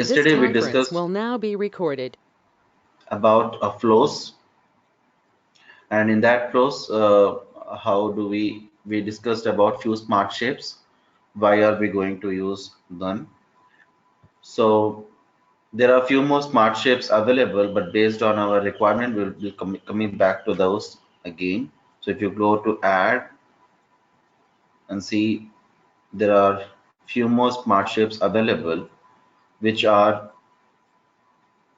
Yesterday we discussed will now be recorded about flows, and in that flows, how do we discussed about few smart shapes. Why are we going to use them? So there are a few more smart shapes available, but based on our requirement, we'll be coming back to those again. So if you go to add and see, there are few more smart shapes available, which are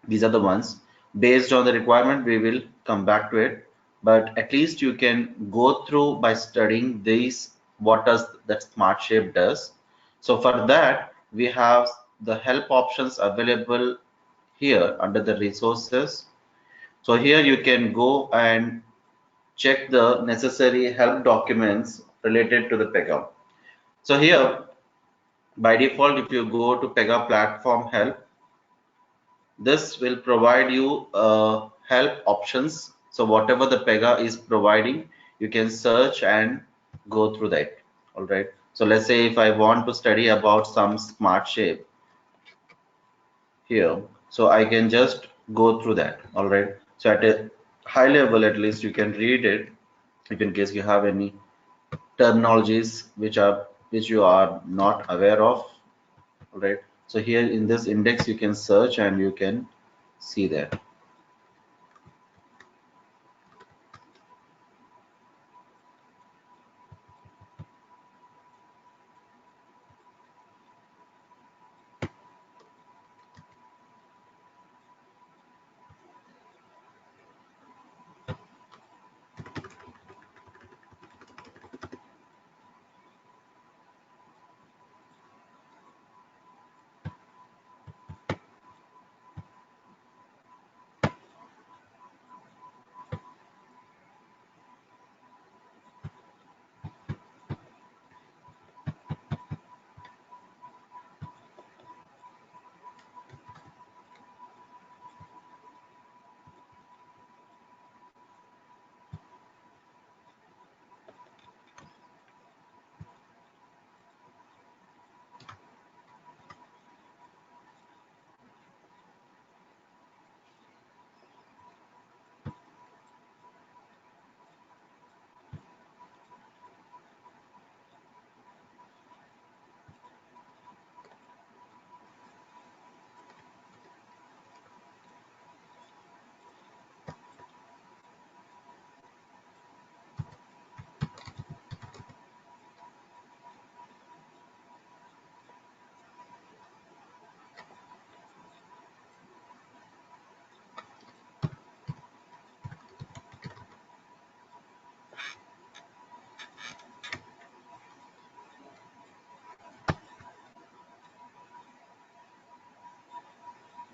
these are the ones. Based on the requirement, we will come back to it, but at least you can go through by studying these, what does that smart shape does. So for that, we have the help options available here under the resources. So here you can go and check the necessary help documents related to the Pega. So here, by default, if you go to Pega platform help, this will provide you help options. So whatever the Pega is providing, you can search and go through that. All right. So let's say if I want to study about some smart shape here, so I can just go through that. All right. So at a high level, at least you can read it. If in case you have any terminologies which you are not aware of. All right. So here in this index, you can search and you can see that.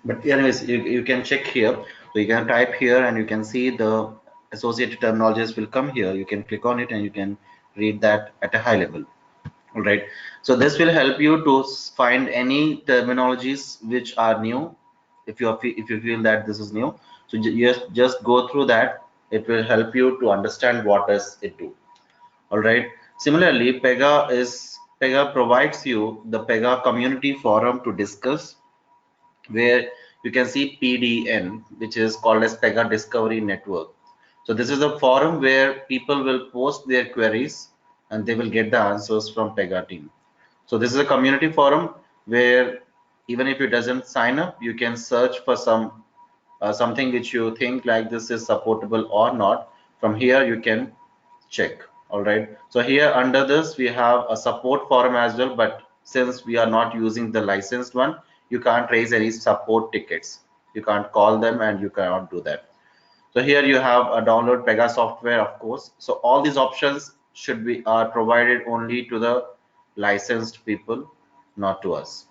But anyways, you can check here. So you can type here and you can see the associated terminologies will come here. You can click on it and you can read that at a high level. All right. So this will help you to find any terminologies which are new. If you feel that this is new, so just go through that. It will help you to understand what does it do. All right. Similarly, Pega provides you the Pega community forum to discuss, where you can see PDN, which is called as Pega Discovery Network. So this is a forum where people will post their queries and they will get the answers from Pega team. So this is a community forum where even if you doesn't sign up, you can search for something which you think like this is supportable or not. From here you can check. All right. So here under this we have a support forum as well, but since we are not using the licensed one, you can't raise any support tickets. You can't call them and you cannot do that. So here you have a download Pega software, of course. So all these options should be are provided only to the licensed people, not to us.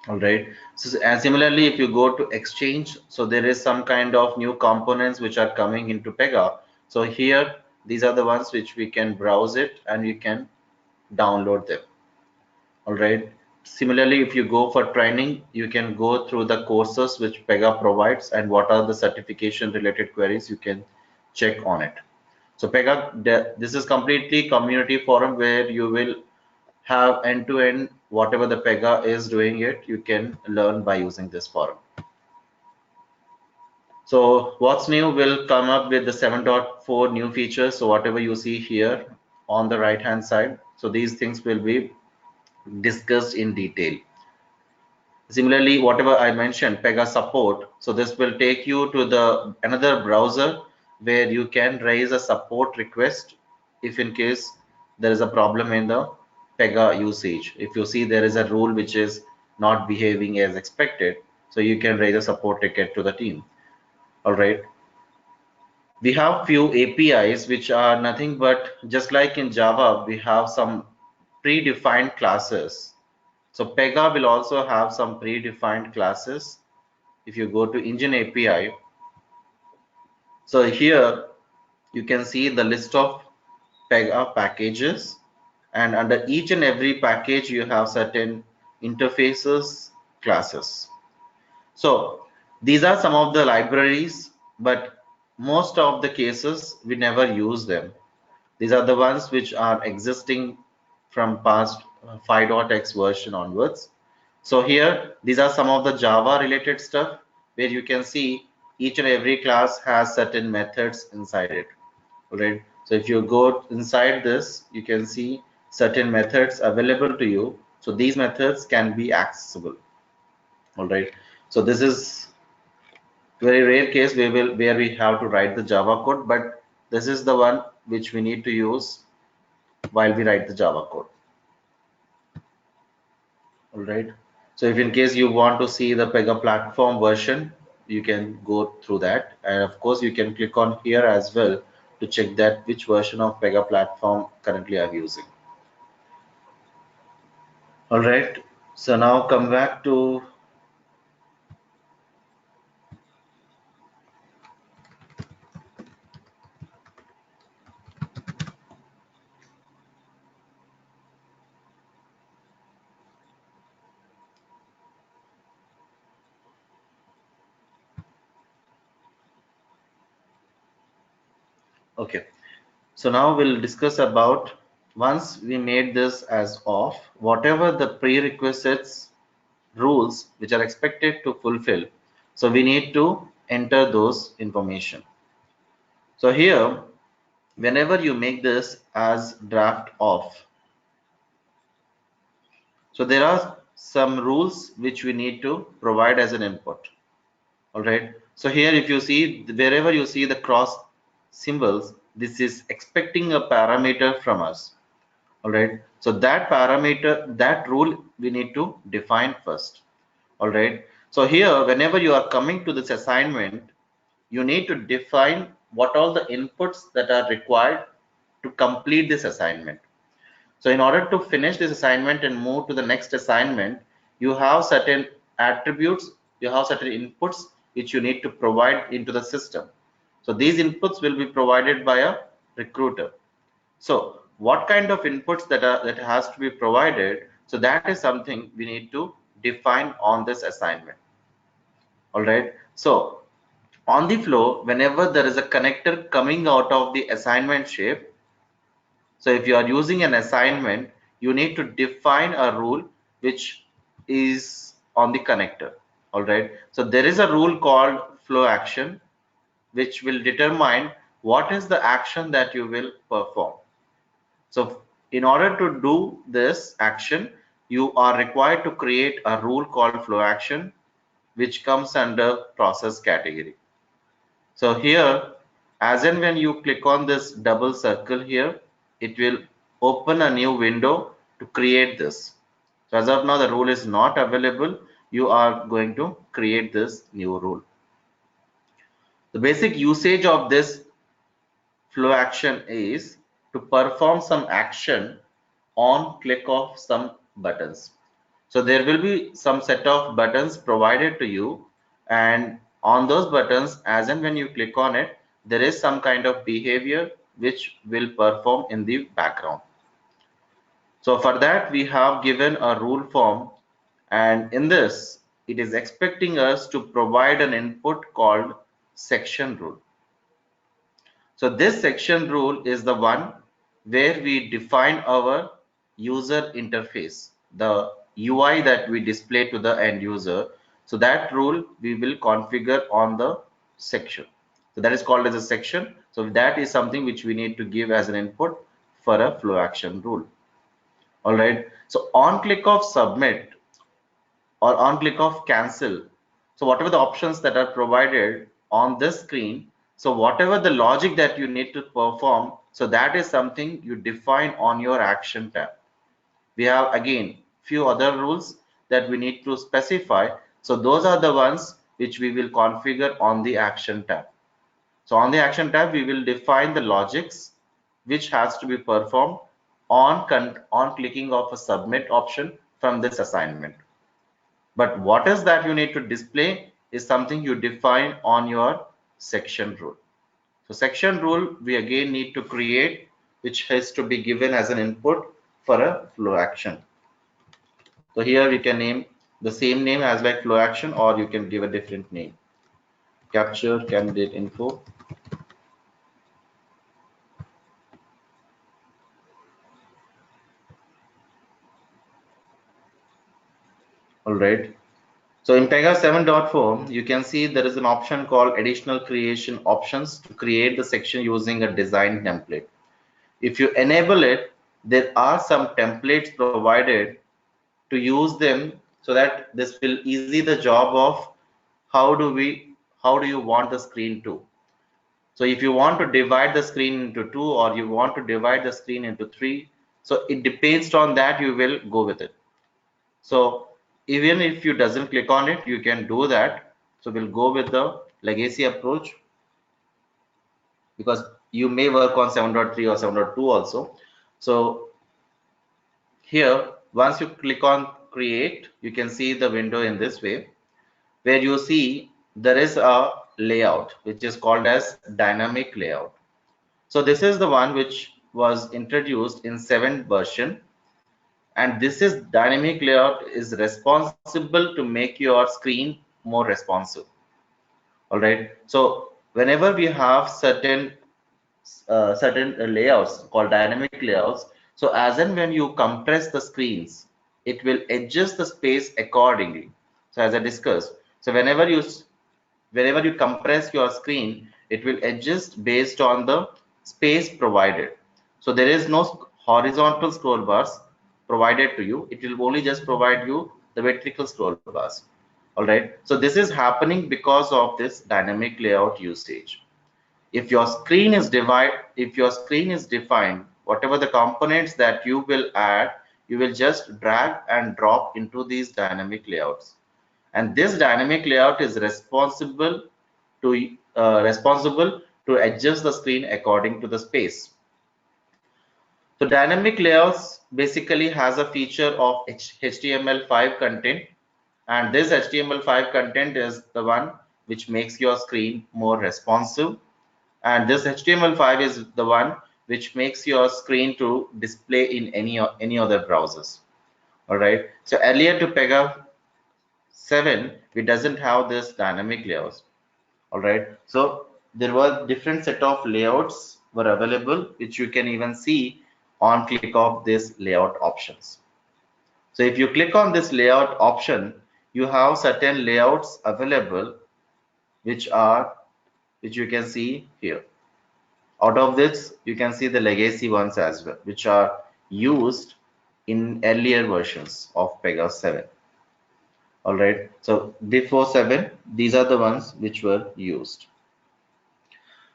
All right. So and similarly, if you go to Exchange, so there is some kind of new components which are coming into Pega. So here, these are the ones which we can browse it and you can download them. All right. Similarly, if you go for training, you can go through the courses which Pega provides and what are the certification related queries you can check on it. So Pega, this is completely community forum where you will have end-to-end whatever the Pega is doing it, you can learn by using this forum. So what's new will come up with the 7.4 new features. So whatever you see here on the right hand side, so these things will be discussed in detail. Similarly, whatever I mentioned, Pega support, so this will take you to the another browser where you can raise a support request if in case there is a problem in the Pega usage. If you see there is a rule which is not behaving as expected, so you can raise a support ticket to the team. All right. We have few APIs which are nothing but, just like in Java, we have some predefined classes. So Pega will also have some predefined classes. If you go to Engine API, so here you can see the list of Pega packages, and under each and every package you have certain interfaces classes. So these are some of the libraries, but most of the cases we never use them. These are the ones which are existing from past 5.x version onwards. So here, these are some of the Java related stuff where you can see each and every class has certain methods inside it. Right? So if you go inside this, you can see certain methods available to you. So these methods can be accessible. All right. So this is very rare case where we have to write the Java code, but this is the one which we need to use while we write the Java code. All right. So if in case you want to see the Pega platform version, you can go through that. And of course, you can click on here as well to check that which version of Pega platform currently I'm using. All right. So now come back to okay. So now we'll discuss about, once we made this as off, whatever the prerequisites rules which are expected to fulfill. So we need to enter those information. So here, whenever you make this as draft off, so there are some rules which we need to provide as an input. All right. So here, if you see, wherever you see the cross symbols, this is expecting a parameter from us. All right. So that parameter, that rule we need to define first. All right. So here, whenever you are coming to this assignment, you need to define what all the inputs that are required to complete this assignment. So in order to finish this assignment and move to the next assignment, you have certain attributes, you have certain inputs which you need to provide into the system. So these inputs will be provided by a recruiter. So what kind of inputs that has to be provided? So that is something we need to define on this assignment. All right. So on the flow, whenever there is a connector coming out of the assignment shape, so if you are using an assignment, you need to define a rule which is on the connector. All right. So there is a rule called flow action, which will determine what is the action that you will perform. So in order to do this action, you are required to create a rule called flow action, which comes under process category. So here, as and when you click on this double circle here, it will open a new window to create this. So as of now, the rule is not available. You are going to create this new rule. The basic usage of this flow action is to perform some action on click of some buttons. So there will be some set of buttons provided to you, and on those buttons, as and when you click on it, there is some kind of behavior which will perform in the background. So for that, we have given a rule form, and in this, it is expecting us to provide an input called section rule. So this section rule is the one where we define our user interface, the UI that we display to the end user. So that rule we will configure on the section. So that is called as a section. So that is something which we need to give as an input for a flow action rule. All right. So on click of submit or on click of cancel, so whatever the options that are provided on this screen, so whatever the logic that you need to perform, so that is something you define on your action tab. We have again few other rules that we need to specify, so those are the ones which we will configure on the action tab. So on the action tab we will define the logics which has to be performed on clicking of a submit option from this assignment. But what is that you need to display is something you define on your section rule. So section rule we again need to create, which has to be given as an input for a flow action. So here we can name the same name as like flow action, or you can give a different name. Capture candidate info. All right. So in Pega 7.4, you can see there is an option called additional creation options to create the section using a design template. If you enable it, there are some templates provided to use them, so that this will easy the job of how do you want the screen to. So if you want to divide the screen into 2, or you want to divide the screen into 3, so it depends on that you will go with it. So even if you doesn't click on it, you can do that. So we'll go with the legacy approach, because you may work on 7.3 or 7.2 also. So here, once you click on create, you can see the window in this way, where you see there is a layout which is called as dynamic layout. So this is the one which was introduced in 7th version, and this is dynamic layout is responsible to make your screen more responsive. All right. So whenever we have certain layouts called dynamic layouts, so as and when you compress the screens, it will adjust the space accordingly. So as I discussed, so whenever you compress your screen, it will adjust based on the space provided. So there is no horizontal scroll bars provided to you. It will only just provide you the vertical scroll bars. All right. So this is happening because of this dynamic layout usage. If your screen is defined, whatever the components that you will add, you will just drag and drop into these dynamic layouts. And this dynamic layout is responsible to adjust the screen according to the space. So dynamic layouts basically has a feature of HTML5 content, and this HTML5 content is the one which makes your screen more responsive, and this HTML5 is the one which makes your screen to display in any other browsers. All right. So earlier to Pega 7, we doesn't have this dynamic layouts. All right. So there were different set of layouts were available, which you can even see on click of this layout options. So if you click on this layout option, you have certain layouts available, which you can see here. Out of this, you can see the legacy ones as well, which are used in earlier versions of Pega 7. All right. So before 7, these are the ones which were used.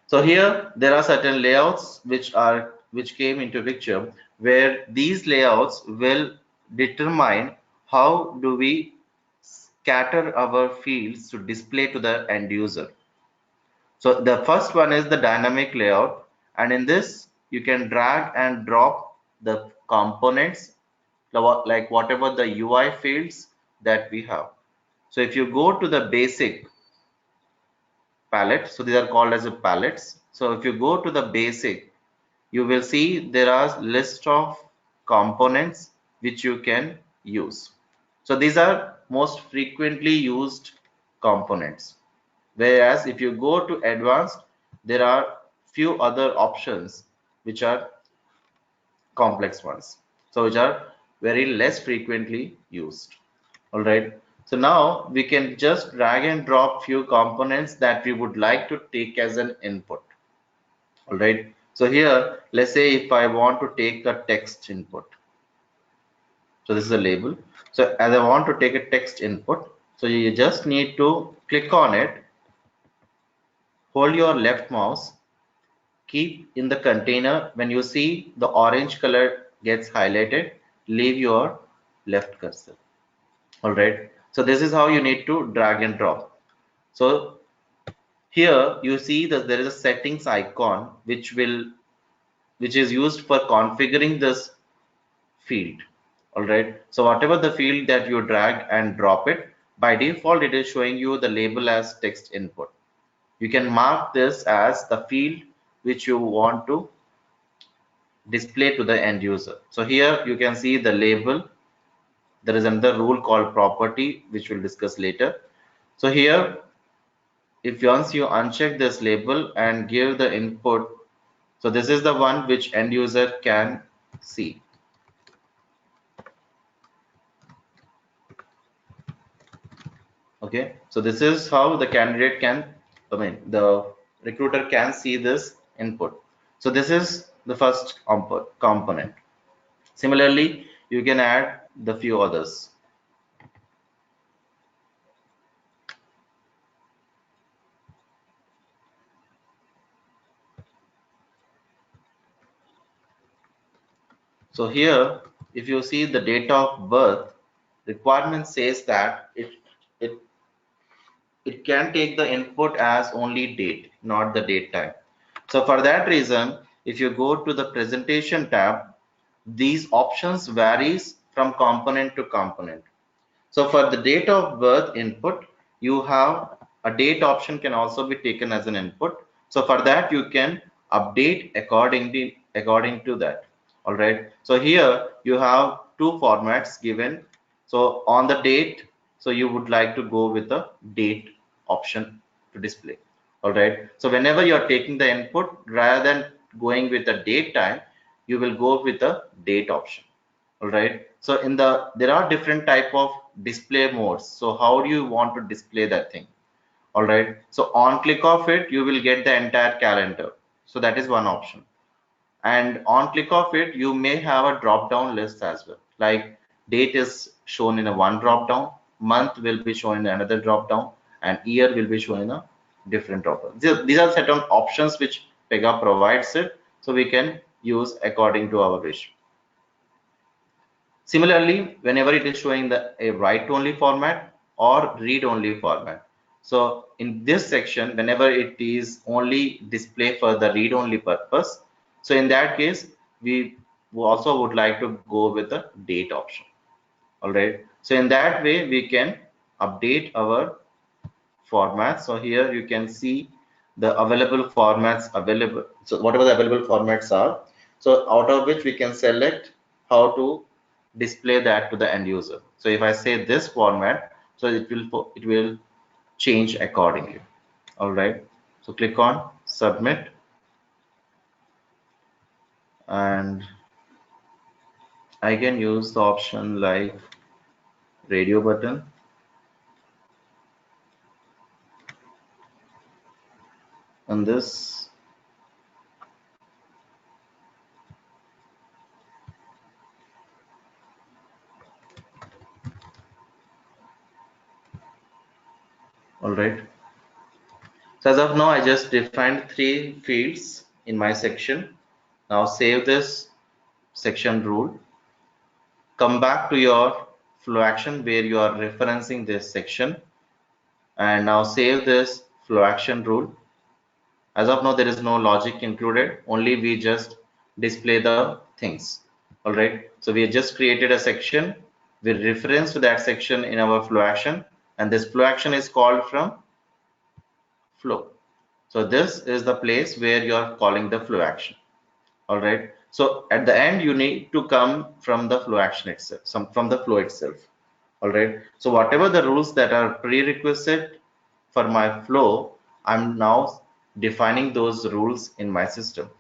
So here there are certain layouts which came into picture, where these layouts will determine how do we scatter our fields to display to the end user. So the first one is the dynamic layout, and in this you can drag and drop the components, like whatever the UI fields that we have. So if you go to the basic palette, so these are called as a palettes. So if you go to the basic, you will see there are list of components which you can use. So these are most frequently used components. Whereas if you go to advanced, there are few other options which are complex ones. so which are very less frequently used. All right. So now we can just drag and drop few components that we would like to take as an input. All right. So here, let's say if I want to take a text input. So this is a label. So as I want to take a text input, so you just need to click on it, hold your left mouse, keep in the container. When you see the orange color gets highlighted, leave your left cursor. All right. So this is how you need to drag and drop. So here you see that there is a settings icon which is used for configuring this field. All right. So whatever the field that you drag and drop it, by default it is showing you the label as text input. You can mark this as the field which you want to display to the end user. So here you can see the label. There is another rule called property which we'll discuss later. So here, if once you uncheck this label and give the input, so this is the one which end user can see. Okay, so this is how the candidate can, the recruiter can see this input. So this is the first component. Similarly, you can add the few others. So here, if you see the date of birth, requirement says that it it can take the input as only date, not the date time. So for that reason, if you go to the presentation tab, these options varies from component to component. So for the date of birth input, you have a date option can also be taken as an input. So for that, you can update according to that. All right. So here you have two formats given. So on the date, so you would like to go with the date option to display. All right. So whenever you are taking the input, rather than going with the date time, you will go with the date option. All right. So in there are different type of display modes. So how do you want to display that thing? All right. So on click of it, you will get the entire calendar. So that is one option. And on click of it, you may have a drop down list as well. Like date is shown in a one drop down, month will be shown in another drop down, and year will be shown in a different drop down. These are certain options which Pega provides it, so we can use according to our wish. Similarly, whenever it is showing a write-only format or read-only format. So in this section, whenever it is only display for the read-only purpose, so in that case, we also would like to go with the date option. All right. So in that way, we can update our formats. So here you can see the available formats available. So whatever the available formats are, so out of which we can select how to display that to the end user. So if I say this format, so it will change accordingly. All right. So click on submit, and I can use the option like radio button. And this, all right. So as of now, I just defined 3 fields in my section. Now save this section rule. Come back to your flow action where you are referencing this section, and now save this flow action rule. As of now, there is no logic included, only we just display the things. All right. So we just created a section with reference to that section in our flow action, and this flow action is called from flow. So this is the place where you are calling the flow action. All right. So at the end, you need to come from the flow action itself, from the flow itself. All right. So whatever the rules that are prerequisite for my flow, I'm now defining those rules in my system.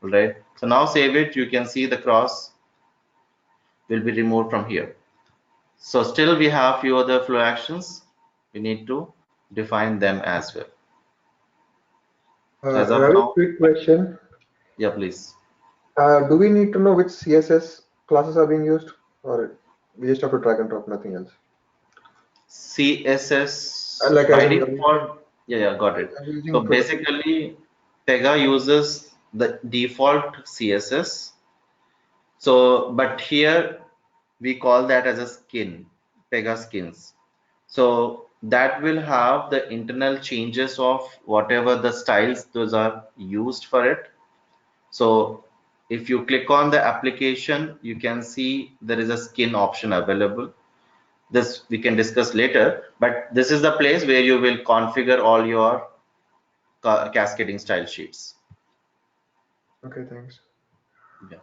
All right. So now save it. You can see the cross will be removed from here. So still we have few other flow actions. We need to define them as well. As of Ravi, now, quick question. yeah, please. Do we need to know which CSS classes are being used, or we just have to drag and drop, nothing else? CSS Like as by in, default, yeah, got it. I'm using So 20. basically, Pega uses the default CSS. So, but here we call that as a skin, Pega skins. So that will have the internal changes of whatever the styles those are used for it. So if you click on the application, you can see there is a skin option available. This we can discuss later, but this is the place where you will configure all your cascading style sheets. Okay, thanks. Yeah.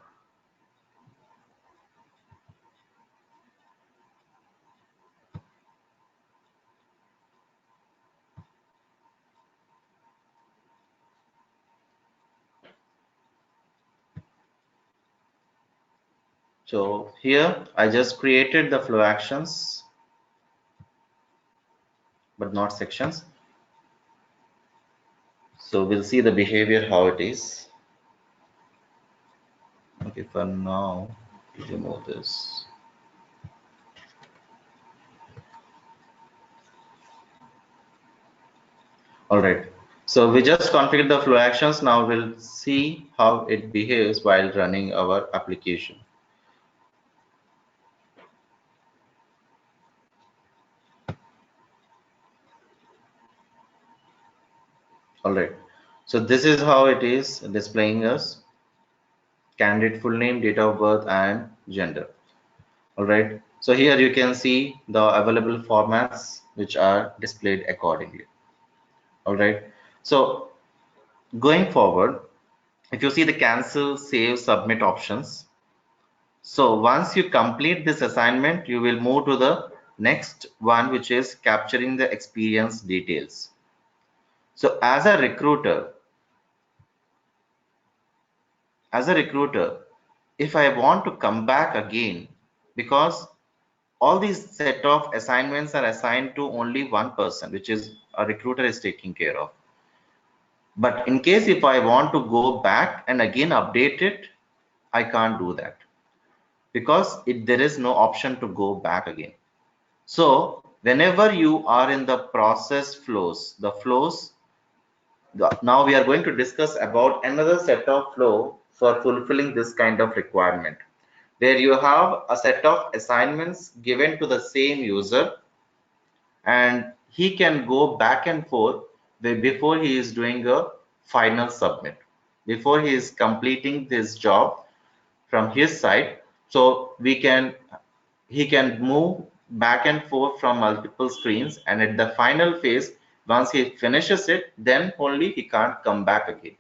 So here I just created the flow actions, but not sections. So we'll see the behavior how it is. Okay, for now, remove this. All right. So we just configured the flow actions. Now we'll see how it behaves while running our application. All right. So this is how it is displaying us candidate full name, date of birth, and gender. All right. So here you can see the available formats which are displayed accordingly. All right. So going forward, if you see the cancel, save, submit options. So once you complete this assignment, you will move to the next one, which is capturing the experience details. So as a recruiter, if I want to come back again, because all these set of assignments are assigned to only one person, which is a recruiter is taking care of. But in case if I want to go back and again update it, I can't do that because there is no option to go back again. So whenever you are in the process flows, now we are going to discuss about another set of flow for fulfilling this kind of requirement, where you have a set of assignments given to the same user and he can go back and forth before he is doing a final submit, before he is completing this job from his side. So he can move back and forth from multiple screens, and at the final phase, once he finishes it, then only he can't come back again.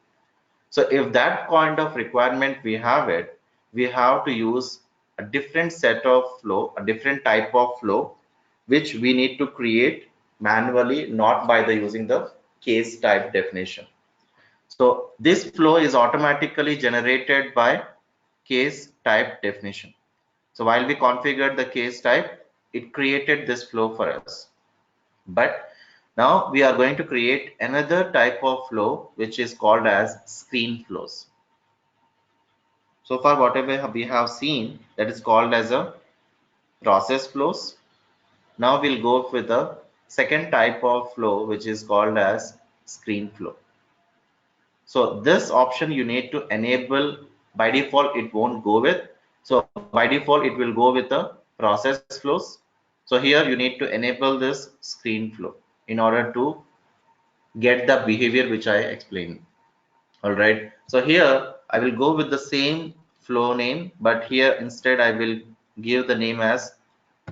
So if that kind of requirement we have it, we have to use a different set of flow, a different type of flow, which we need to create manually, not by the using the case type definition. So this flow is automatically generated by case type definition. So while we configured the case type, it created this flow for us. But now we are going to create another type of flow, which is called as screen flows. So far, whatever we have seen, that is called as a process flows. Now we'll go with the second type of flow, which is called as screen flow. So this option you need to enable. By default, it won't go with. So by default, it will go with the process flows. So here you need to enable this screen flow in order to get the behavior which I explained. All right. So here I will go with the same flow name, but here instead I will give the name as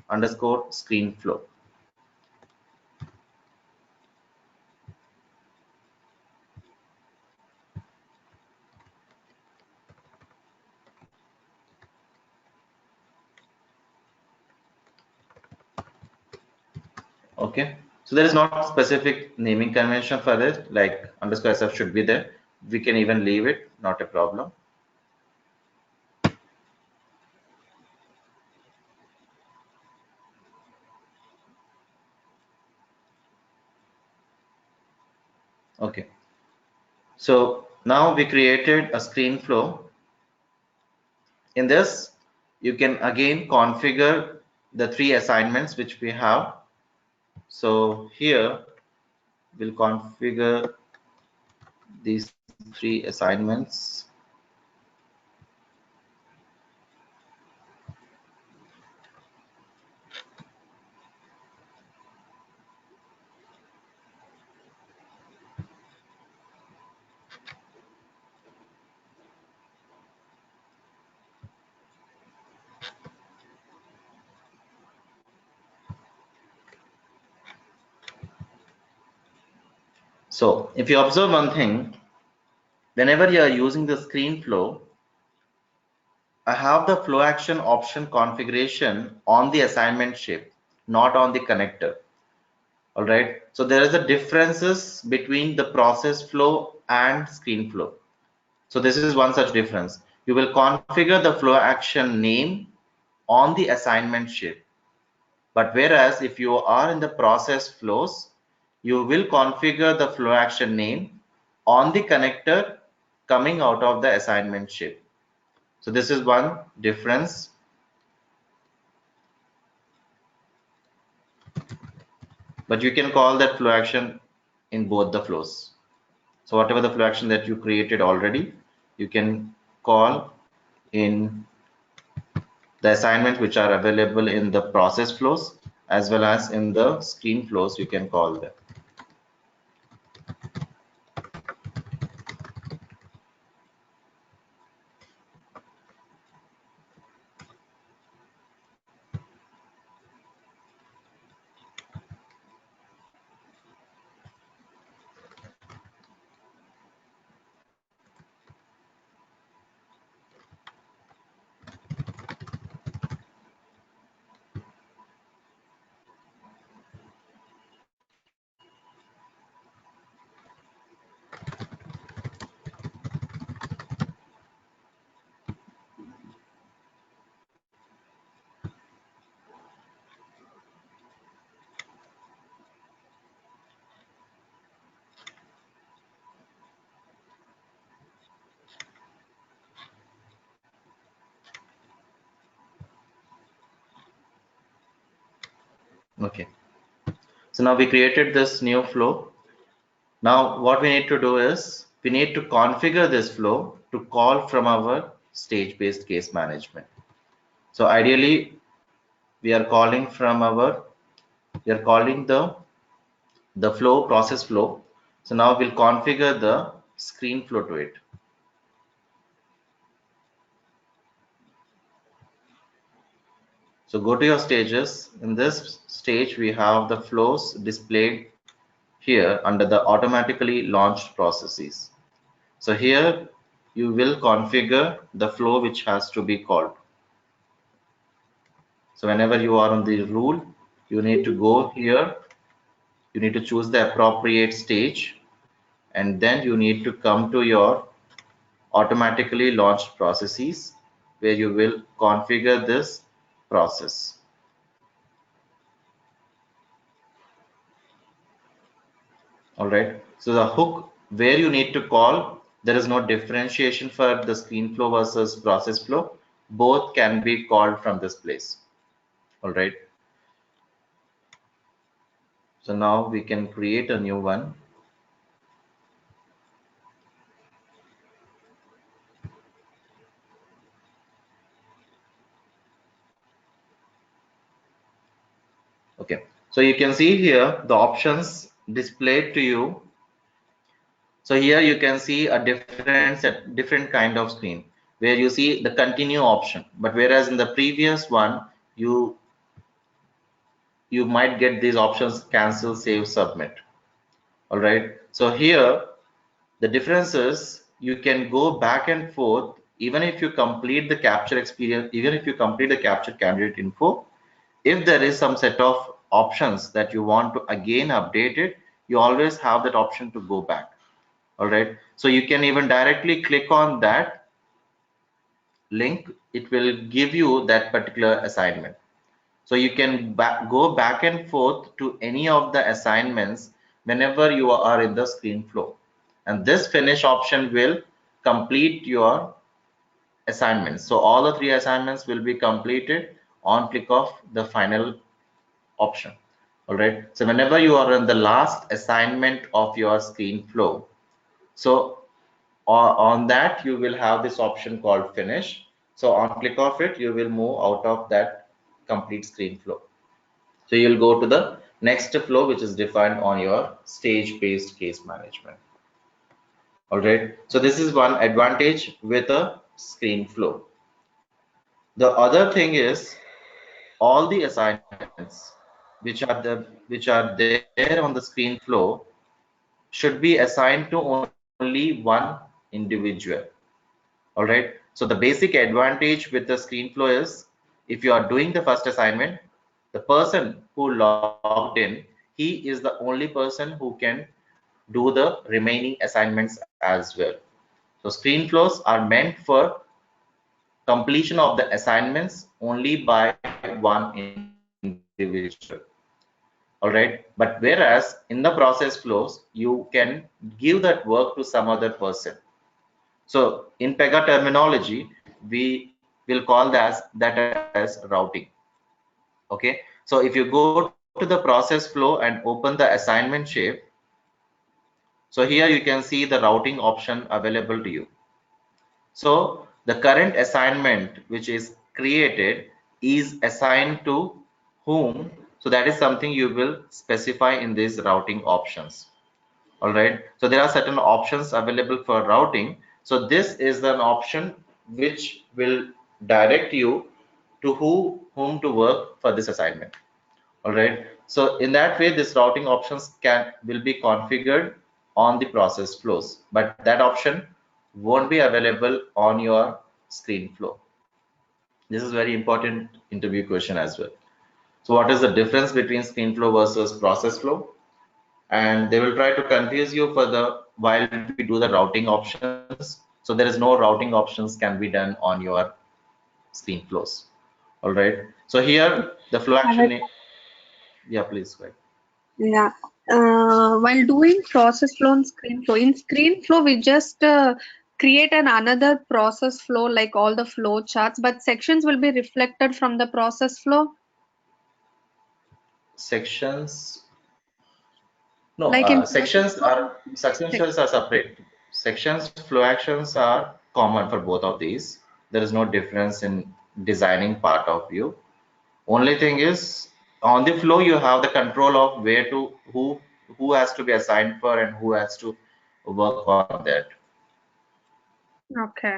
underscore screen flow. Okay. So there is not specific naming convention for this, like underscore SF should be there. We can even leave it, not a problem. Okay, so now we created a screen flow. In this, you can again configure the 3 assignments which we have. So here we'll configure these 3 assignments. So if you observe one thing, whenever you are using the screen flow, I have the flow action option configuration on the assignment shape, not on the connector. All right. So there is a differences between the process flow and screen flow. So this is one such difference. You will configure the flow action name on the assignment shape. But whereas if you are in the process flows, you will configure the flow action name on the connector coming out of the assignment shape. So this is one difference. But you can call that flow action in both the flows. So whatever the flow action that you created already, you can call in the assignments which are available in the process flows as well as in the screen flows, you can call them. Okay. So now we created this new flow. Now what we need to do is we need to configure this flow to call from our stage-based case management. So ideally we are calling the flow process flow. So now we'll configure the screen flow to it. So go to your stages. In this stage we have the flows displayed here under the automatically launched processes. So here you will configure the flow which has to be called. So whenever you are on the rule, you need to go here, you need to choose the appropriate stage, and then you need to come to your automatically launched processes where you will configure this process. All right. So the hook where you need to call, there is no differentiation for the screen flow versus process flow. Both can be called from this place. All right. So now we can create a new one. Okay. So you can see here the options displayed to you. So here you can see a different kind of screen where you see the continue option. But whereas in the previous one, you might get these options cancel, save, submit. All right. So here the difference is you can go back and forth even if you complete the capture experience, even if you complete the capture candidate info. If there is some set of options that you want to again update it, you always have that option to go back. All right. So you can even directly click on that link. It will give you that particular assignment. So you can go back and forth to any of the assignments whenever you are in the screen flow. And this finish option will complete your assignments. So all the 3 assignments will be completed on click of the final option. All right. So whenever you are in the last assignment of your screen flow, so on that you will have this option called finish. So on click of it, you will move out of that complete screen flow. So you'll go to the next flow, which is defined on your stage-based case management. All right. So this is one advantage with a screen flow. The other thing is all the assignments which are there on the screen flow should be assigned to only one individual. All right. So the basic advantage with the screen flow is if you are doing the first assignment, the person who logged in, he is the only person who can do the remaining assignments as well. So screen flows are meant for completion of the assignments only by one individual. All right. But whereas in the process flows, you can give that work to some other person. So in Pega terminology, we will call that as routing. Okay. So if you go to the process flow and open the assignment shape, so here you can see the routing option available to you. So the current assignment which is created is assigned to whom. So that is something you will specify in these routing options. All right. So there are certain options available for routing. So this is an option which will direct you to whom to work for this assignment. All right. So in that way, this routing options will be configured on the process flows, but that option won't be available on your screen flow. This is very important interview question as well. So what is the difference between screen flow versus process flow? And they will try to confuse you for the while we do the routing options. So there is no routing options can be done on your screen flows. All right. So here the flow action. Yeah, please go ahead. Yeah. While doing process flow and screen flow, in screen flow, we just create another process flow like all the flow charts, but sections will be reflected from the process flow. Sections. No, Like in sections are separate. Sections, flow actions are common for both of these. There is no difference in designing part of view. Only thing is on the flow you have the control of where to who has to be assigned for and who has to work on that. Okay.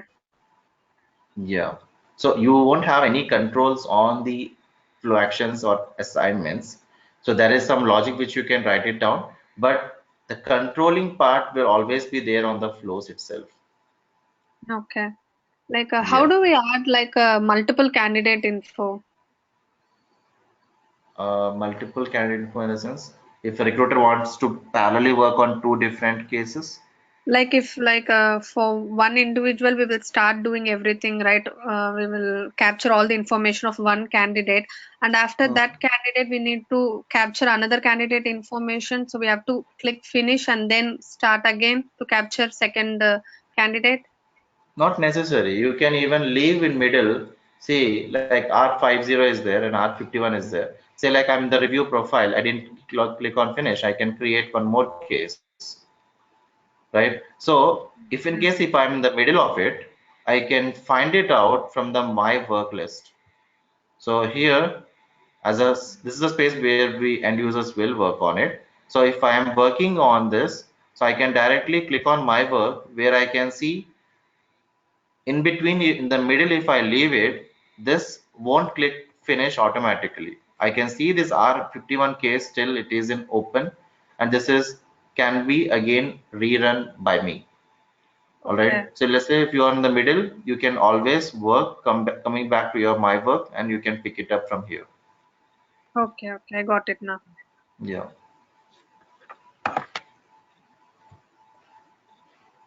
Yeah. So you won't have any controls on the flow actions or assignments. So there is some logic which you can write it down, but the controlling part will always be there on the flows itself. Okay. Like how Yeah. do we add like a multiple candidate info? Multiple candidate info in a sense. If a recruiter wants to parallelly work on 2 different cases, Like if like for one individual we will start doing everything, right? We will capture all the information of one candidate, and after that candidate we need to capture another candidate information, so we have to click finish and then start again to capture second candidate. not necessary. You can even leave in middle. See, like R50 is there and R51 is there. Say like I'm in the review profile. I didn't click on finish. I can create one more case, right? So if in case if I'm in the middle of it, I can find it out from the my work list. So here, this is a space where we end users will work on it. So if I am working on this, so I can directly click on my work where I can see in between in the middle. If I leave it, this won't click finish automatically. I can see this R51 case still it is in open, and this is can be again rerun by me. All Okay. right. So let's say if you are in the middle, you can always work coming back to your my work, and you can pick it up from here. Okay. Okay. I got it now. Yeah.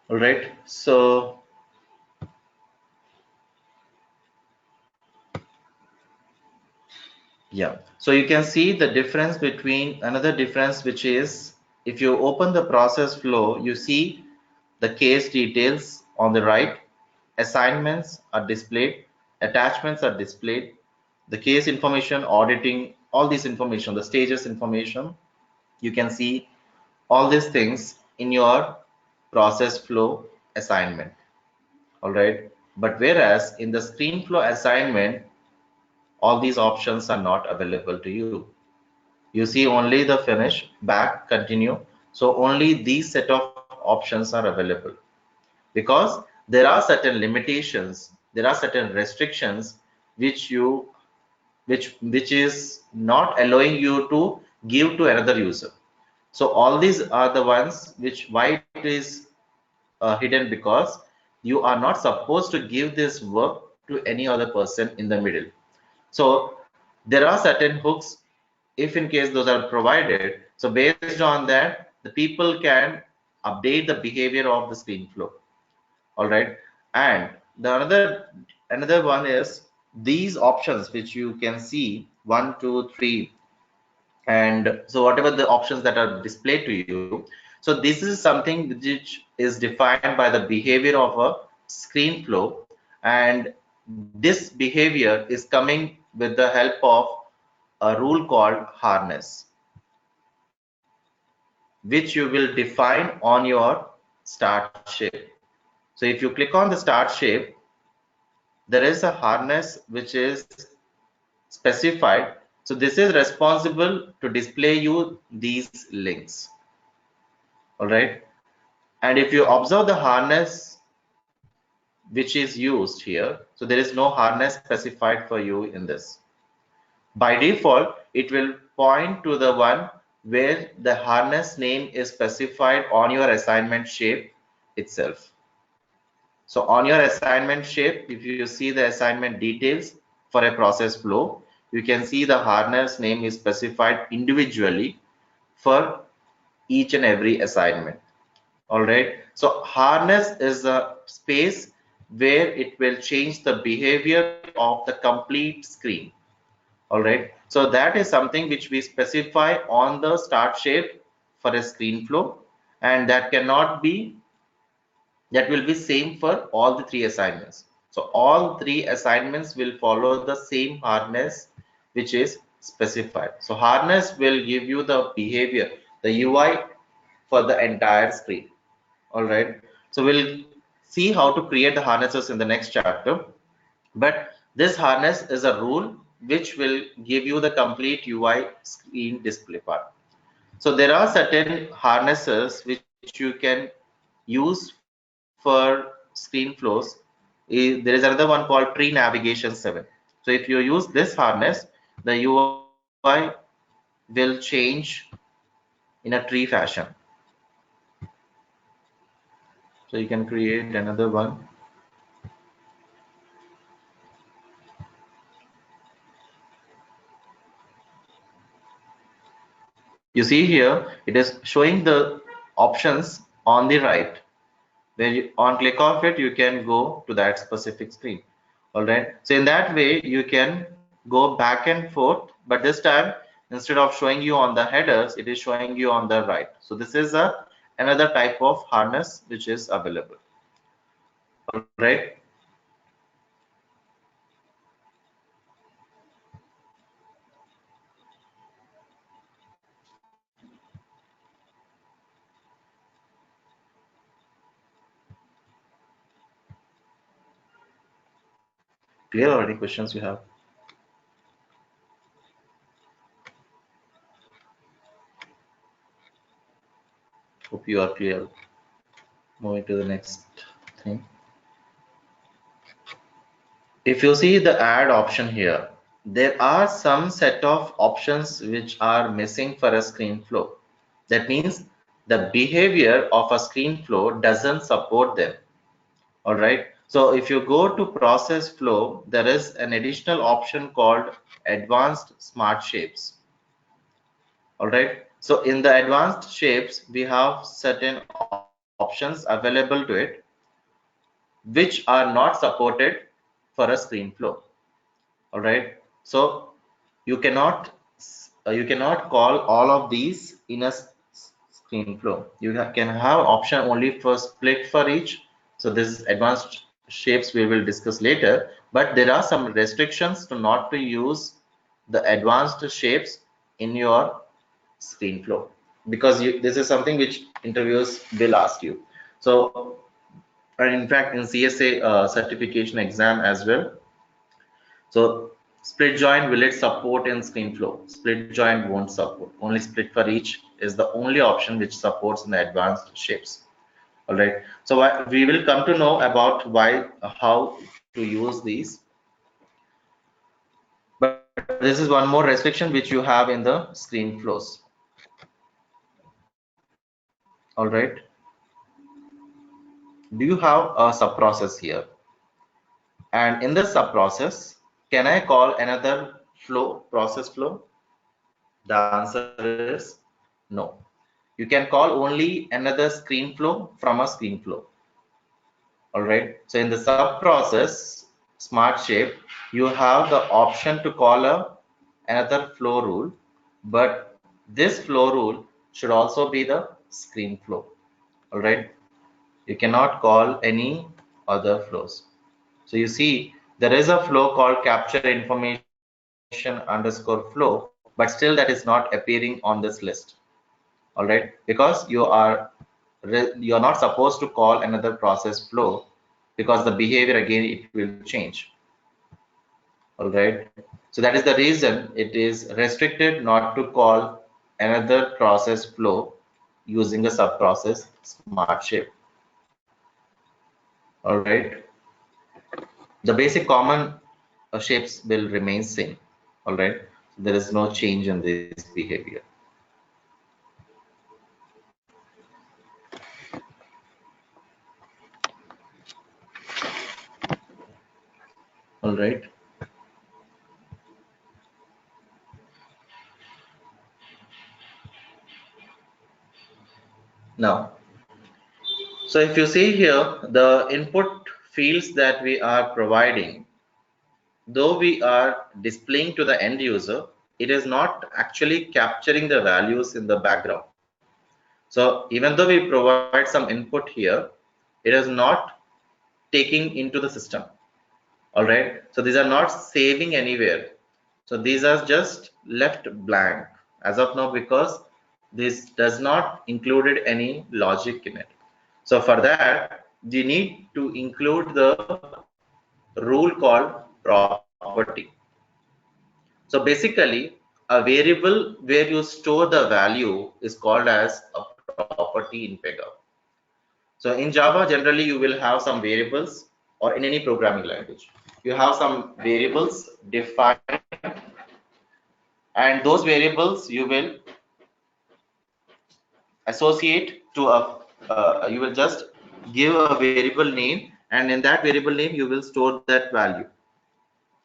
All right. So yeah. So you can see the difference between another difference, which is if you open the process flow, you see the case details on the right, assignments are displayed, attachments are displayed, the case information, auditing, all this information, the stages information, you can see all these things in your process flow assignment. All right, but whereas in the screen flow assignment, all these options are not available to you. You see only the finish, back, continue. So only these set of options are available, because there are certain limitations, there are certain restrictions which is not allowing you to give to another user. So all these are the ones which why it is hidden, because you are not supposed to give this work to any other person in the middle. So there are certain hooks, if in case those are provided, so based on that the people can update the behavior of the screen flow. All right, and the another one is these options which you can see 1, 2, 3, and so whatever the options that are displayed to you, so this is something which is defined by the behavior of a screen flow, and this behavior is coming with the help of a rule called harness, which you will define on your start shape. So if you click on the start shape, there is a harness which is specified. So this is responsible to display you these links. All right, and if you observe the harness which is used here, so there is no harness specified for you in this. By default, it will point to the one where the harness name is specified on your assignment shape itself. So on your assignment shape, if you see the assignment details for a process flow, you can see the harness name is specified individually for each and every assignment. All right, so harness is a space where it will change the behavior of the complete screen. All right, so that is something which we specify on the start shape for a screen flow, and that cannot be, that will be same for all the three assignments. So all three assignments will follow the same harness which is specified. So harness will give you the behavior, the UI for the entire screen. All right, so we'll see how to create the harnesses in the next chapter, but this harness is a rule which will give you the complete UI screen display part. So there are certain harnesses which you can use for screen flows. There is another one called Tree Navigation 7. So if you use this harness, the UI will change in a tree fashion. So you can create another one. You see here, it is showing the options on the right. When you on click of it, you can go to that specific screen. All right, so in that way you can go back and forth, but this time instead of showing you on the headers, it is showing you on the right. So this is a another type of harness which is available. All right, clear or any questions you have? Hope you are clear. Moving to the next thing. If you see the add option here, there are some set of options which are missing for a screen flow. That means the behavior of a screen flow doesn't support them. All right, so if you go to process flow, there is an additional option called advanced smart shapes. All right, so in the advanced shapes we have certain options available to it which are not supported for a screen flow. All right, so you cannot call all of these in a screen flow. You can have option only for split for each. So this advanced shapes we will discuss later, but there are some restrictions to not to use the advanced shapes in your screen flow, because this is something which interviewers will ask you. So, and in fact in CSA certification exam as well. So split joint, will it support in screen flow? Split joint won't support. Only split for each is the only option which supports in the advanced shapes. All right. So we will come to know about how to use these. But this is one more restriction which you have in the screen flows. All right. Do you have a sub process here? And in the sub process, can I call another process flow? The answer is no. You can call only another screen flow from a screen flow. All right. So in the sub process smart shape, you have the option to call another flow rule, but this flow rule should also be the screen flow. All right. You cannot call any other flows. So you see there is a flow called capture information underscore flow, but still that is not appearing on this list. All right, because you are not supposed to call another process flow, because the behavior again it will change. All right, so that is the reason it is restricted not to call another process flow using a sub process smart shape. All right, the basic common shapes will remain same. All right, there is no change in this behavior. All right. Now, so if you see here, the input fields that we are providing, though we are displaying to the end user, it is not actually capturing the values in the background. So even though we provide some input here, it is not taking into the system. All right. So these are not saving anywhere. So these are just left blank as of now, because this does not included any logic in it. So for that, you need to include the rule called property. So basically, a variable where you store the value is called as a property in Pega. So in Java, generally you will have some variables, or in any programming language, you have some variables defined, and those variables you will associate to you will just give a variable name, and in that variable name you will store that value.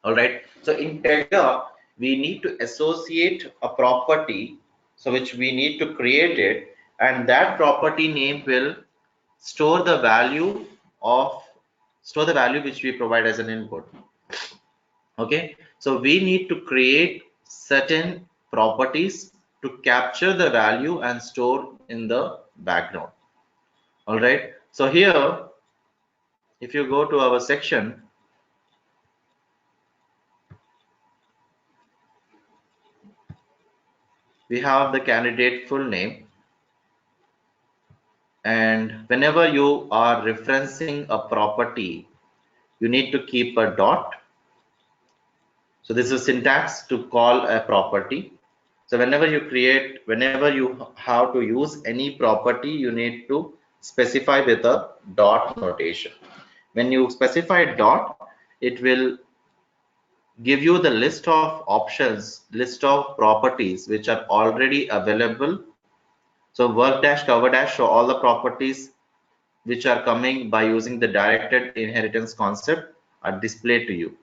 All right. So in Pega, we need to associate a property, so which we need to create it, and that property name will store the value which we provide as an input. Okay. So we need to create certain properties to capture the value and store in the background. All right. So here, if you go to our section, we have the candidate full name, and whenever you are referencing a property, you need to keep a dot. So this is syntax to call a property. So whenever you have to use any property, you need to specify with a dot notation. When you specify dot, it will give you the list of options, list of properties which are already available. So work dash cover dash show all the properties which are coming by using the directed inheritance concept are displayed to you.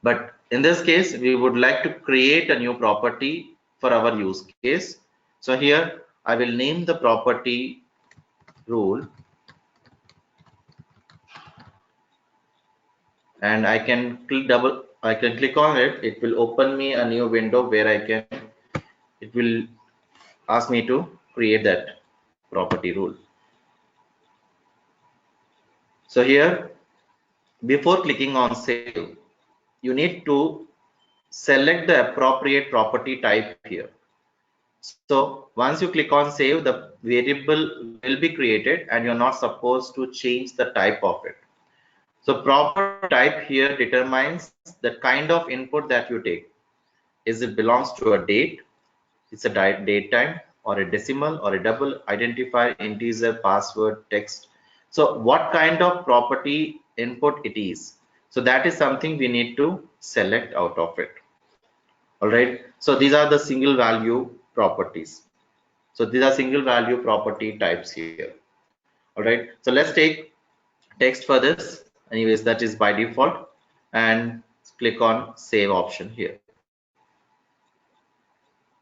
But in this case, we would like to create a new property for our use case. So here I will name the property rule, and I can click on it. It will open me a new window where it will ask me to create that property rule. So here, before clicking on save, you need to select the appropriate property type here. So once you click on save, the variable will be created and you're not supposed to change the type of it. So proper type here determines the kind of input that you take. Is it belongs to a date, it's a date time, or a decimal, or a double identifier, integer, password, text. So what kind of property input it is. So that is something we need to select out of it. All right. So these are the single value properties. So these are single value property types here. All right. So let's take text for this. Anyways, that is by default, and click on save option here.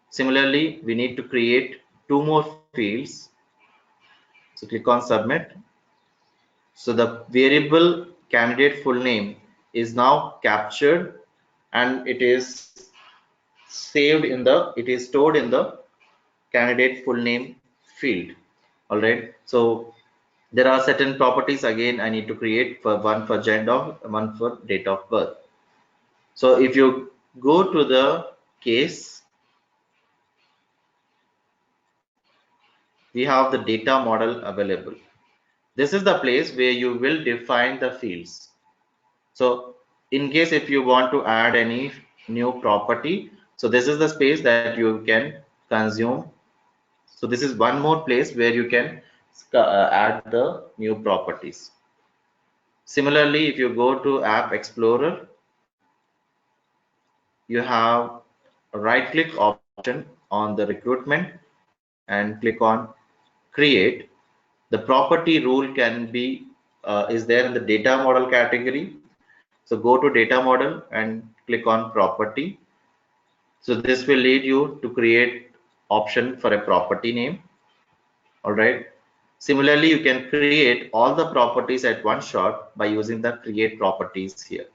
Similarly, we need to create two more fields. So click on submit. So the variable candidate full name is now captured and it is saved in the, it is stored in the candidate full name field. All right. So there are certain properties again I need to create, for one for gender, one for date of birth. So if you go to the case, we have the data model available. This is the place where you will define the fields. So in case if you want to add any new property, so this is the space that you can consume. So this is one more place where you can add the new properties. Similarly, if you go to App Explorer, you have a right click option on the recruitment and click on create. The property rule can be is there in the data model category. So go to data model and click on property. So this will lead you to create option for a property name. All right. Similarly, you can create all the properties at one shot by using the create properties here.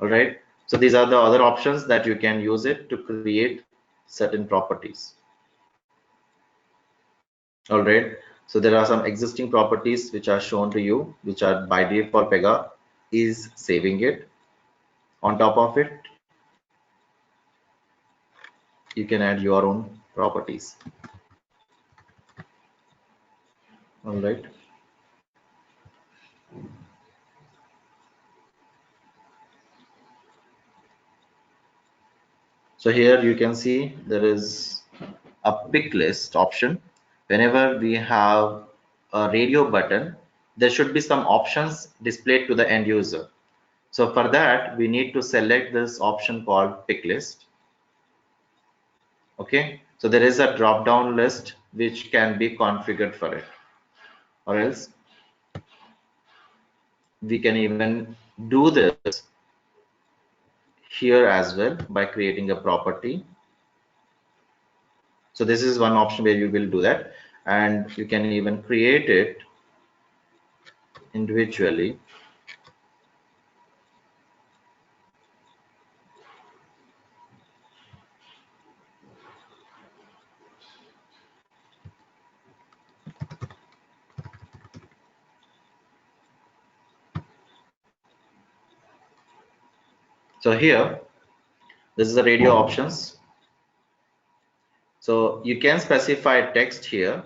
All right. So these are the other options that you can use it to create certain properties. All right. So there are some existing properties which are shown to you, which are by default Pega is saving it. On top of it, you can add your own properties. All right. So here you can see there is a pick list option. Whenever we have a radio button, there should be some options displayed to the end user. So for that, we need to select this option called pick list. Okay, so there is a drop down list which can be configured for it, or else we can even do this here as well by creating a property. So this is one option where you will do that, and you can even create it individually. So here, this is the radio options. So you can specify text here.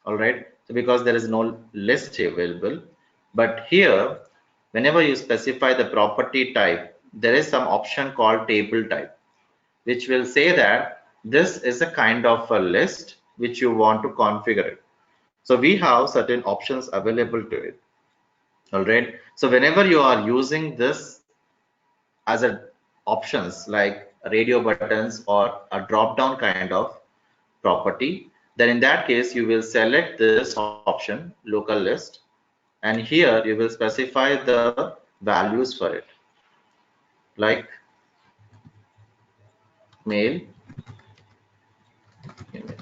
All right. So because there is no list available, but here, whenever you specify the property type, there is some option called table type, which will say that this is a kind of a list which you want to configure it. So we have certain options available to it. All right. So whenever you are using this as a options like radio buttons or a drop down kind of property, then in that case you will select this option local list, and here you will specify the values for it, like male, female.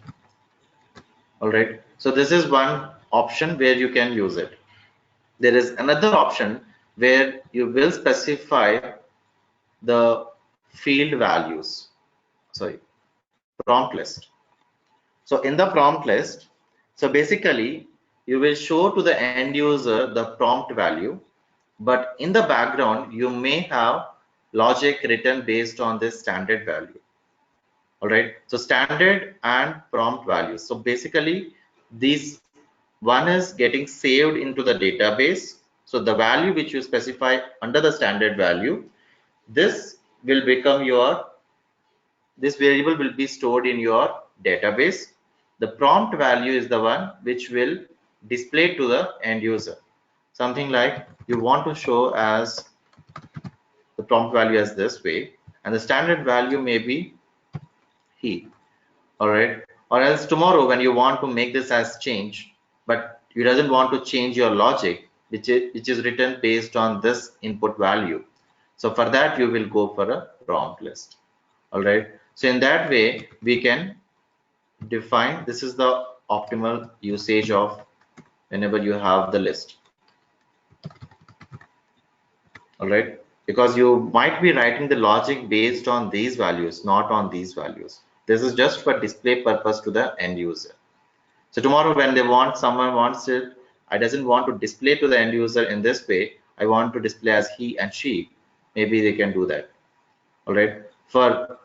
All right. So this is one option where you can use it. There is another option where you will specify the field values, sorry, prompt list. So in the prompt list, so basically you will show to the end user the prompt value, but in the background you may have logic written based on this standard value. All right, so standard and prompt values. So basically these one is getting saved into the database. So the value which you specify under the standard value, this will become your, this variable will be stored in your database. The prompt value is the one which will display to the end user. Something like you want to show as the prompt value as this way, and the standard value may be he. All right, or else tomorrow when you want to make this as change, but you doesn't want to change your logic which is written based on this input value. So for that you will go for a prompt list. All right, so in that way we can define, this is the optimal usage of whenever you have the list. All right, because you might be writing the logic based on these values, not on these values. This is just for display purpose to the end user. So tomorrow when they want, someone wants it, I doesn't want to display to the end user in this way, I want to display as he and she, maybe they can do that. All right, for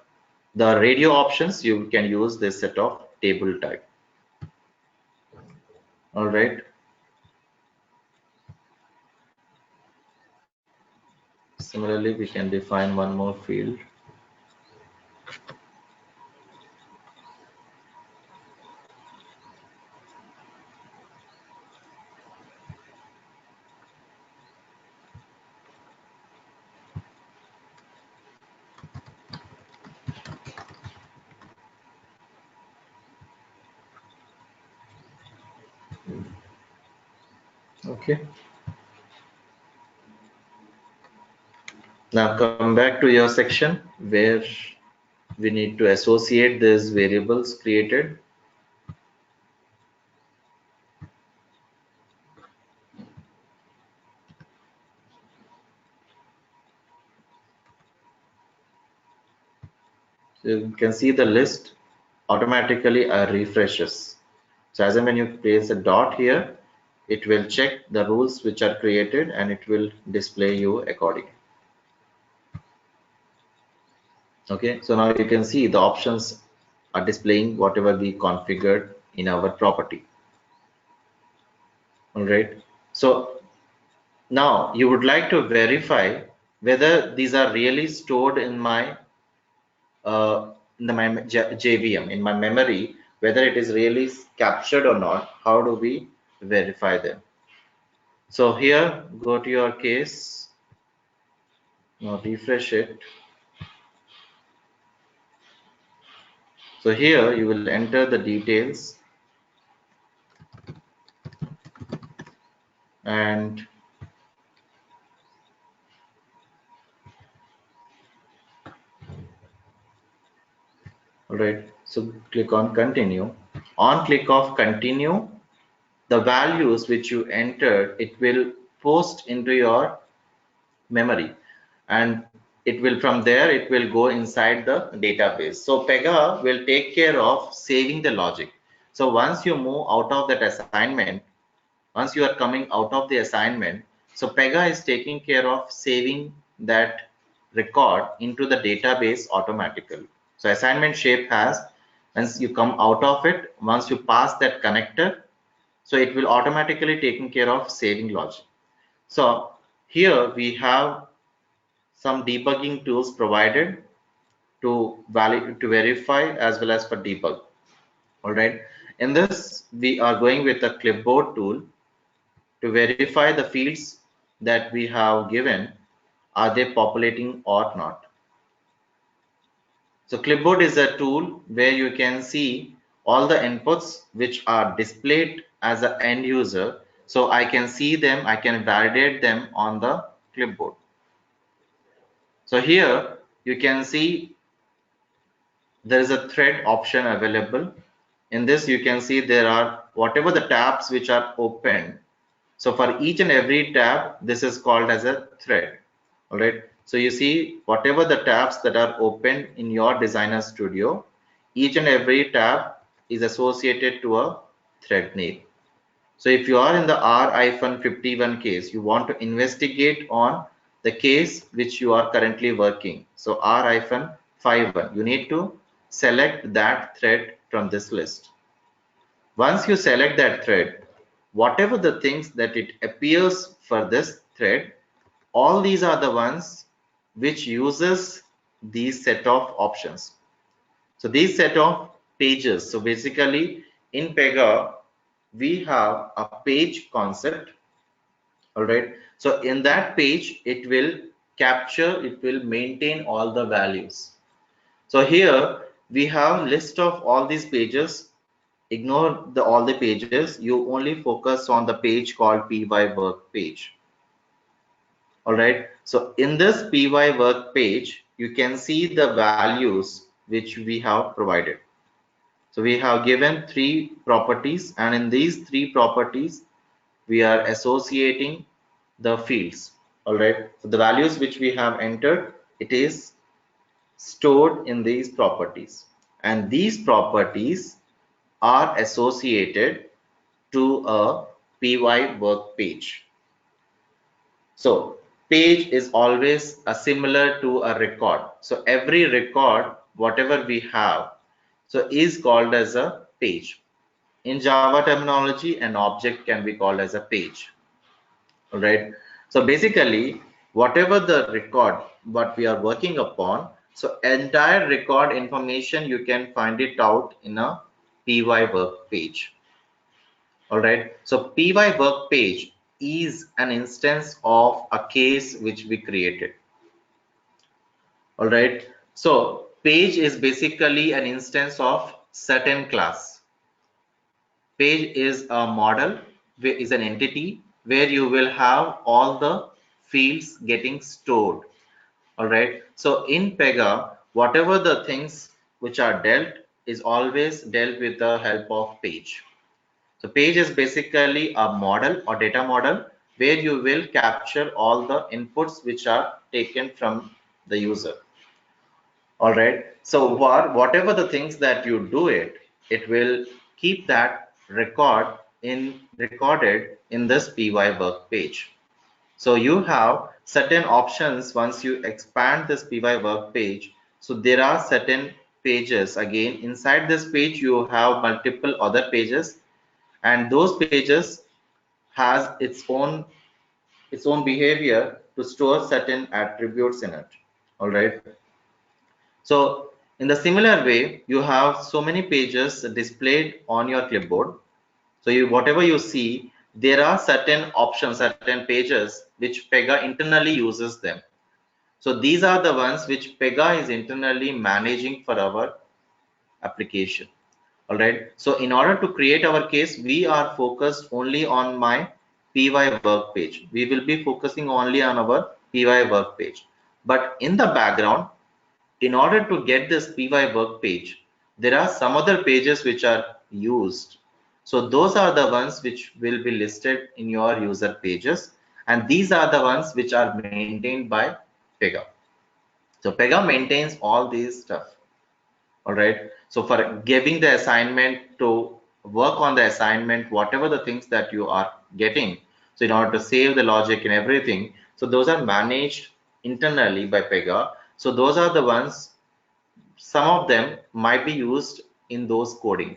the radio options you can use this set of table type. All right, similarly we can define one more field. Okay, now come back to your section where we need to associate these variables created. So you can see the list automatically refreshes. So as and when you place a dot here, it will check the rules which are created and it will display you accordingly. Okay, so now you can see the options are displaying whatever we configured in our property. All right, so now you would like to verify whether these are really stored in my JVM, in my memory, whether it is really captured or not. How do we verify them? So here, go to your case, now refresh it. So here you will enter the details and all right, so click on continue. On click of continue, the values which you entered, it will post into your memory, and it will, from there it will go inside the database. So Pega will take care of saving the logic. So once you move out of that assignment, once you are coming out of the assignment, so Pega is taking care of saving that record into the database automatically. So assignment shape has, once you come out of it, once you pass that connector, so it will automatically taking care of saving logic. So here we have some debugging tools provided to verify as well as for debug. All right, in this we are going with a clipboard tool to verify the fields that we have given, are they populating or not. So clipboard is a tool where you can see all the inputs which are displayed as an end user. So I can see them, I can validate them on the clipboard. So here you can see there is a thread option available. In this you can see there are whatever the tabs which are open. So for each and every tab, this is called as a thread. All right, so you see whatever the tabs that are open in your Designer Studio, each and every tab is associated to a thread name. So if you are in the R-51 case, you want to investigate on the case which you are currently working. So R-51, you need to select that thread from this list. Once you select that thread, whatever the things that it appears for this thread, all these are the ones which uses these set of options. So these set of pages. So basically in Pega, we have a page concept. All right. So in that page, it will maintain all the values. So here we have list of all these pages. Ignore all the pages. You only focus on the page called py work page. All right. So in this py work page, you can see the values which we have provided. So we have given 3 properties, and in these 3 properties, we are associating the fields. All right. So the values which we have entered, it is stored in these properties, and these properties are associated to a py work page. So page is always similar to a record. So every record, whatever we have, so is called as a page. In Java terminology, an object can be called as a page. All right. So basically, whatever the record what we are working upon, so entire record information you can find it out in a py work page. All right. So py work page is an instance of a case which we created. All right. So page is basically an instance of certain class. Page is a model, is an entity where you will have all the fields getting stored. All right. So in Pega, whatever the things which are dealt is always dealt with the help of page. So page is basically a model or data model where you will capture all the inputs which are taken from the user. All right. So whatever the things that you do it will keep that recorded in this py work page. So you have certain options once you expand this py work page. So there are certain pages. Again, inside this page you have multiple other pages, and those pages has its own behavior to store certain attributes in it. All right. So in the similar way, you have so many pages displayed on your clipboard. So whatever you see, there are certain options, certain pages which Pega internally uses them. So these are the ones which Pega is internally managing for our application. All right. So in order to create our case, we are focused only on my py work page. We will be focusing only on our py work page. But in the background, in order to get this py work page, there are some other pages which are used. So those are the ones which will be listed in your user pages, and these are the ones which are maintained by Pega. So Pega maintains all these stuff. All right. So for giving the assignment, to work on the assignment, whatever the things that you are getting, so in order to save the logic and everything, so those are managed internally by Pega. So those are the ones, some of them might be used in those coding.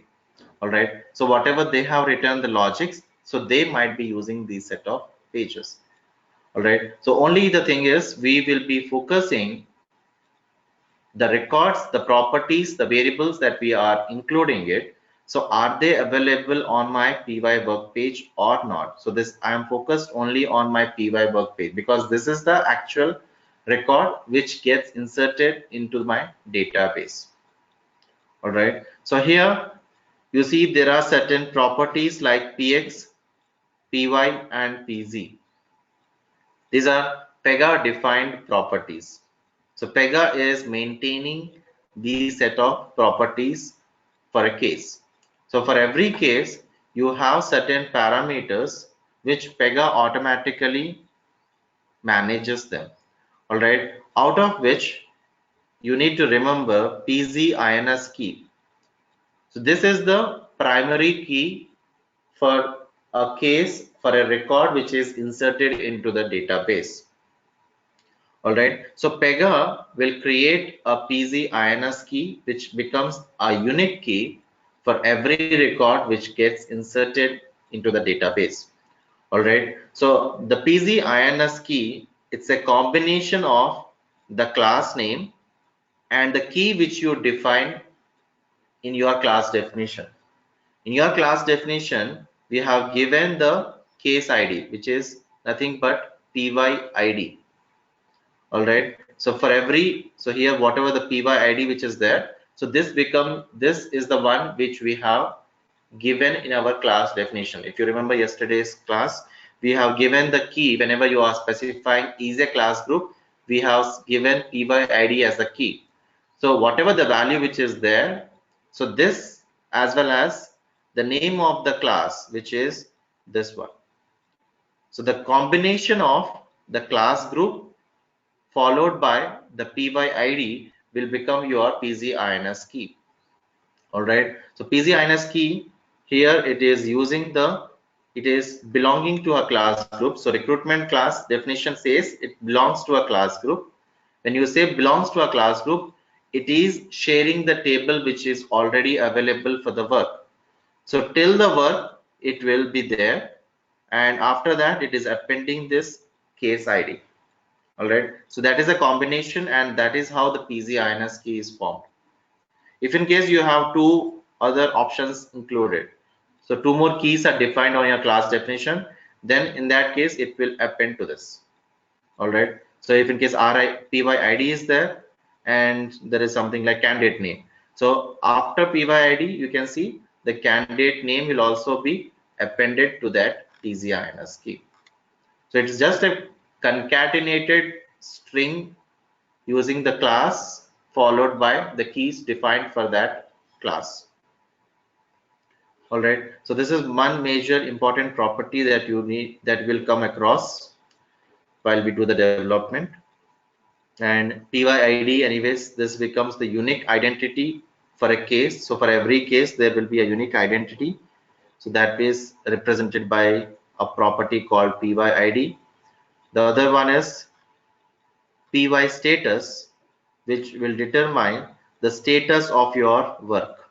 All right. So whatever they have written the logics, so they might be using these set of pages. All right. So only the thing is, we will be focusing the records, the properties, the variables that we are including it. So are they available on my py work page or not? So this, I am focused only on my py work page because this is the actual record which gets inserted into my database. All right. So here you see there are certain properties like px, py, and pz. These are Pega defined properties. So Pega is maintaining these set of properties for a case. So for every case, you have certain parameters which Pega automatically manages them. All right. Out of which you need to remember pz ins keep. So this is the primary key for a case, for a record which is inserted into the database. All right. So Pega will create a PZ-INS key which becomes a unique key for every record which gets inserted into the database. All right. So the PZ-INS key, it's a combination of the class name and the key which you define in your class definition. In your class definition, we have given the case ID, which is nothing but PYID. All right. So for every, so here whatever the PYID which is there, so this is the one which we have given in our class definition. If you remember yesterday's class, we have given the key whenever you are specifying is a class group, we have given PYID as the key. So whatever the value which is there, so this as well as the name of the class, which is this one. So the combination of the class group followed by the PYID will become your PZ-INS key. All right. So PZ-INS key here it is using it is belonging to a class group. So recruitment class definition says it belongs to a class group. When you say belongs to a class group, it is sharing the table which is already available for the work. So till the work it will be there, and after that it is appending this case ID. All right. So that is a combination, and that is how the PZ-INS key is formed. If in case you have two other options included, so two more keys are defined on your class definition, then in that case it will append to this. All right. So if in case PYID is there and there is something like candidate name, so after PYID you can see the candidate name will also be appended to that PZ-INS key. So it is just a concatenated string using the class followed by the keys defined for that class. All right. So this is one major important property that you need, that will come across while we do the development. And PYID, anyways, this becomes the unique identity for a case. So for every case there will be a unique identity. So that is represented by a property called PYID. The other one is PY status, which will determine the status of your work.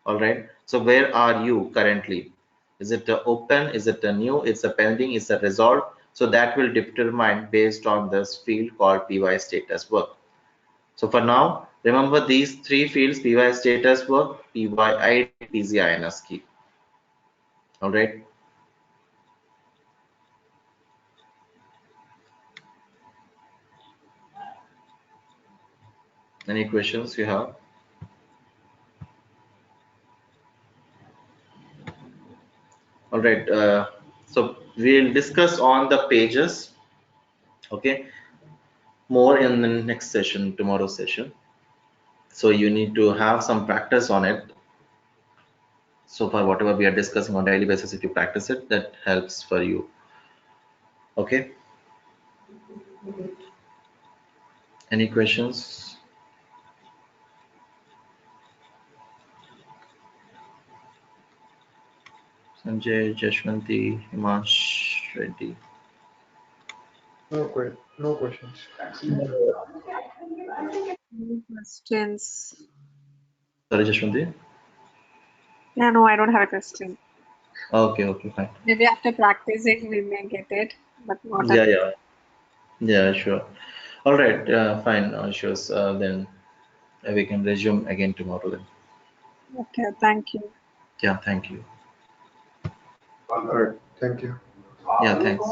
All right. So where are you currently? Is it a open? Is it a new? It's a pending? Is it resolved? So that will determine based on this field called PY status work. So for now, remember these three fields: PY status work, PYID, PZ-INS key. All right. Any questions you have? All right. So we'll discuss on the pages. Okay. More in the next session, tomorrow's session. So you need to have some practice on it. So for whatever we are discussing on daily basis, if you practice it, that helps for you. Okay. Any questions? Sanjay, Jashwanti, Himash, Reddy. No questions. No questions. Sorry, Jashwanti. Yeah, no, I don't have a question. Okay, okay, fine. Maybe after practicing we may get it, but not. Yeah, sure. All right, fine, no issues. Then we can resume again tomorrow then. Okay, thank you. Yeah, thank you. All right. Thank you. Yeah, thanks.